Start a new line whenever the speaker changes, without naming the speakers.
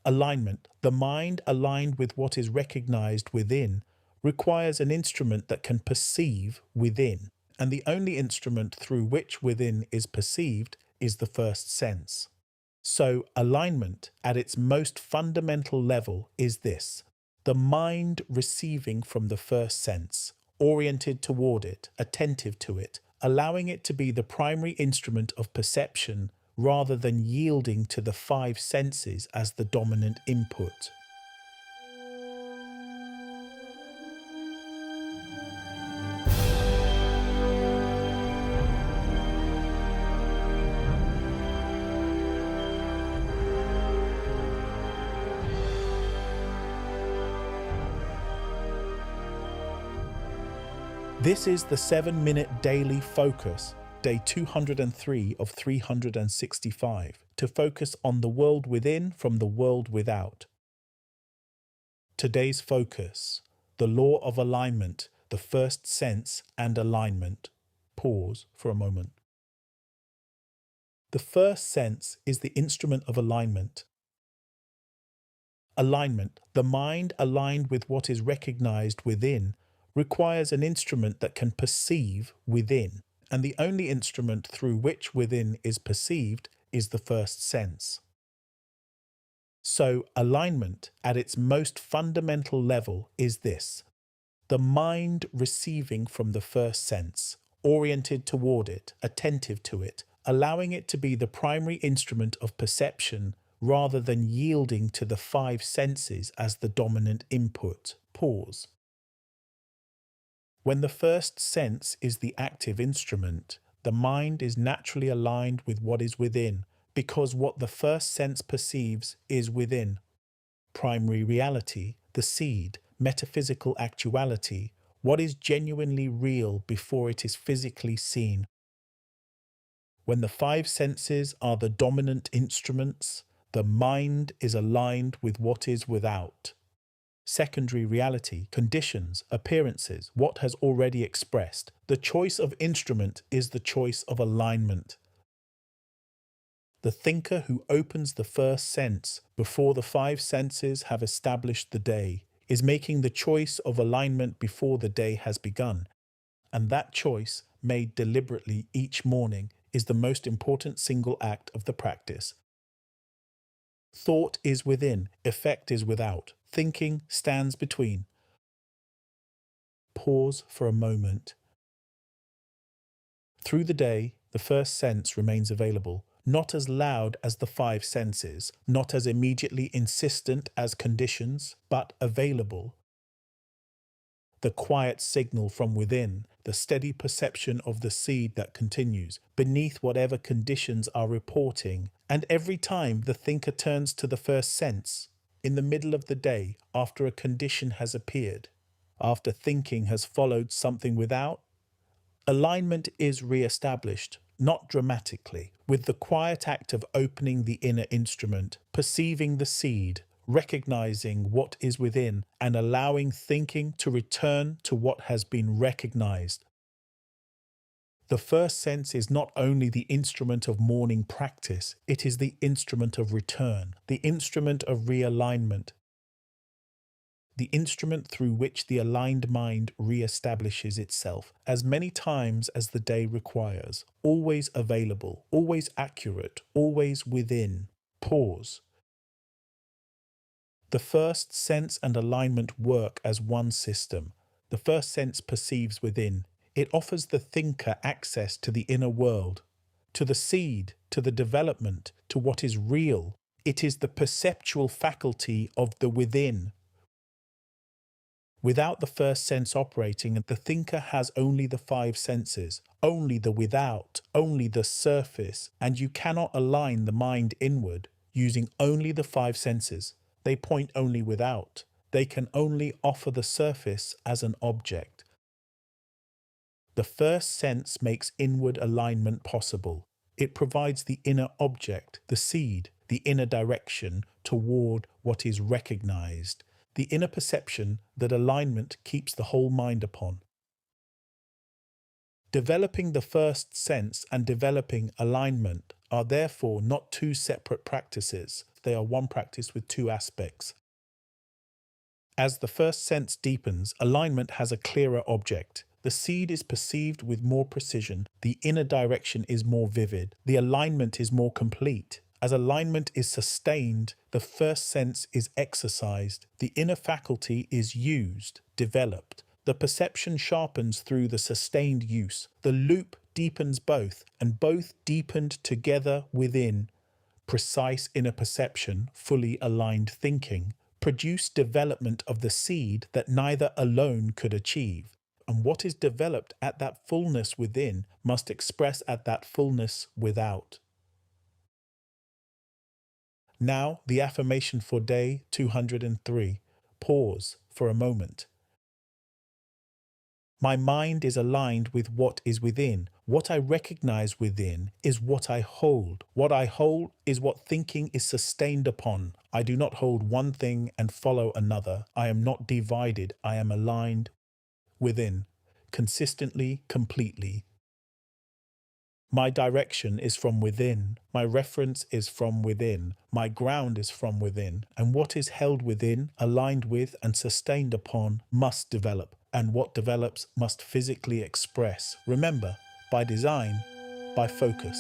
Alignment, the mind aligned with what is recognized within, requires an instrument that can perceive within, and the only instrument through which within is perceived is the first sense. So, alignment at its most fundamental level is this: the mind receiving from the first sense, oriented toward it, attentive to it, allowing it to be the primary instrument of perception rather than yielding to the five senses as the dominant input. This is the 7-minute daily focus, day 203 of 365, to focus on the world within from the world without. Today's focus: the law of alignment, the first sense and alignment. Pause for a moment. The first sense is the instrument of alignment. Alignment, the mind aligned with what is recognized within, requires an instrument that can perceive within, and the only instrument through which within is perceived is the first sense. So, alignment at its most fundamental level is this: the mind receiving from the first sense, oriented toward it, attentive to it, allowing it to be the primary instrument of perception rather than yielding to the five senses as the dominant input. Pause. When the first sense is the active instrument, the mind is naturally aligned with what is within, because what the first sense perceives is within. Primary reality, the seed, metaphysical actuality, what is genuinely real before it is physically seen. When the five senses are the dominant instruments, the mind is aligned with what is without. Secondary reality, conditions, appearances, what has already expressed. The choice of instrument is the choice of alignment. The thinker who opens the first sense before the five senses have established the day is making the choice of alignment before the day has begun, and that choice, made deliberately each morning, is the most important single act of the practice. Thought is within, effect is without. Thinking stands between. Pause for a moment. Through the day, the first sense remains available, not as loud as the five senses, not as immediately insistent as conditions, but available. The quiet signal from within, the steady perception of the seed that continues, beneath whatever conditions are reporting, and every time the thinker turns to the first sense, in the middle of the day, after a condition has appeared, after thinking has followed something without, alignment is re-established, not dramatically, with the quiet act of opening the inner instrument, perceiving the seed, recognizing what is within, and allowing thinking to return to what has been recognized. The first sense is not only the instrument of morning practice, it is the instrument of return, the instrument of realignment, the instrument through which the aligned mind re-establishes itself as many times as the day requires, always available, always accurate, always within. Pause. The first sense and alignment work as one system. The first sense perceives within. It offers the thinker access to the inner world, to the seed, to the development, to what is real. It is the perceptual faculty of the within. Without the first sense operating, the thinker has only the five senses, only the without, only the surface, and you cannot align the mind inward using only the five senses. They point only without. They can only offer the surface as an object. The first sense makes inward alignment possible. It provides the inner object, the seed, the inner direction toward what is recognized, the inner perception that alignment keeps the whole mind upon. Developing the first sense and developing alignment are therefore not two separate practices. They are one practice with two aspects. As the first sense deepens, alignment has a clearer object. The seed is perceived with more precision. The inner direction is more vivid. The alignment is more complete. As alignment is sustained, the first sense is exercised. The inner faculty is used, developed. The perception sharpens through the sustained use. The loop deepens both, and both deepened together within. Precise inner perception, fully aligned thinking, produce development of the seed that neither alone could achieve. And what is developed at that fullness within must express at that fullness without. Now, the affirmation for day 203. Pause for a moment. My mind is aligned with what is within. What I recognize within is what I hold. What I hold is what thinking is sustained upon. I do not hold one thing and follow another. I am not divided. I am aligned within, consistently, completely. My direction is from within. My reference is from within. My ground is from within. And what is held within, aligned with, and sustained upon must develop. And what develops must physically express. Remember, by design, by focus.